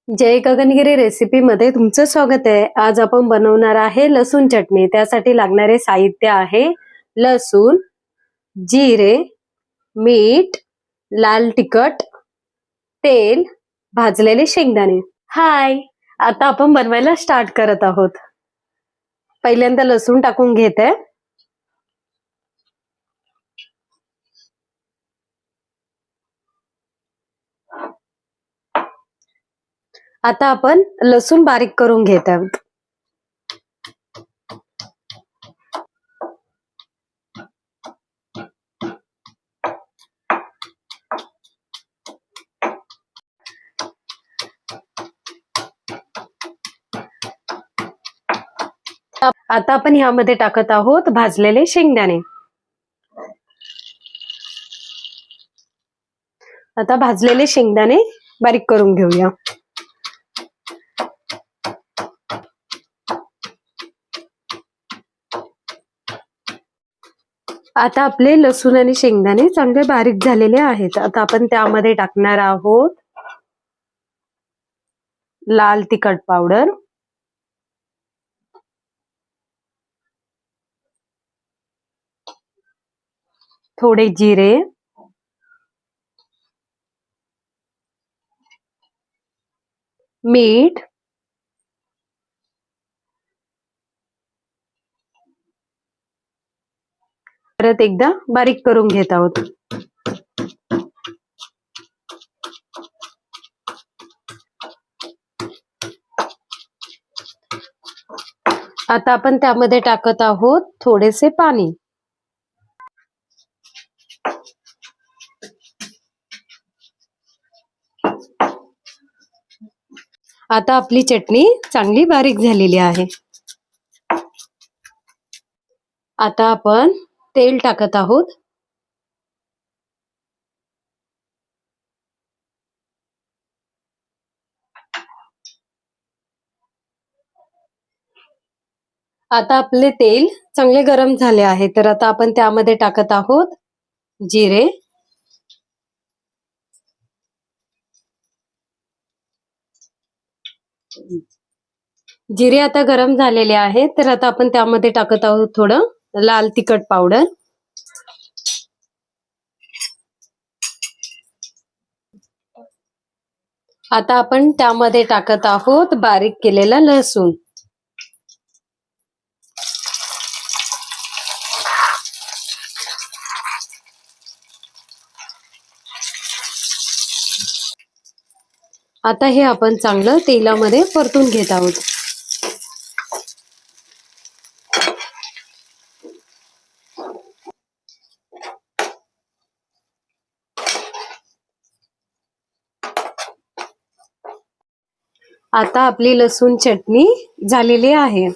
जय Gagangiri recipe मध्ये तुमचं स्वागत आहे। आज आपण बनवणार आहे लसूण चटणी। त्यासाठी लागणारे साहित्य आहे लसूण, जिरे, मीठ, लाल तिखट, तेल, भाजलेले शेंगदाणे। हाय, आता आपण बनवायला स्टार्ट करत आहोत। पहिल्यांदा लसूण टाकून घेते। आता आपण लसूण बारीक करून घेत आहोत। आता आपण ह्यामध्ये टाकत आहोत भाजलेले शेंगदाणे। आता भाजलेले शेंगदाणे बारीक करून घेऊया। आता आपले लसूण आणि शेंगदाणे चांगले बारीक झालेले आहेत। आता आपण त्यामध्ये टाकणार आहोत लाल तिखट पावडर, थोडे जिरे, मीठ, परत एकदा बारीक करून घेत आहोत। आता आपण त्यामध्ये टाकत आहोत थोडेसे पाणी। आता आपली चटणी चांगली बारीक झालेली आहे। आता आपण तेल टाकत आहोत। आता आपले तेल चांगले गरम झाले आहे, तर आता आपण त्यामध्ये टाकत आहोत जिरे, जिरे आता गरम झालेले आहेत, तर आता आपण त्यामध्ये टाकत आहोत थोडं लाल तिखट पावडर, आता आपण त्यामध्ये टाकत आहोत बारीक केलेला लसूण। आता हे आपण चांगलं तेलामध्ये परतून घेत आहोत। आता आपली लसूण चटणी झालेली आहे।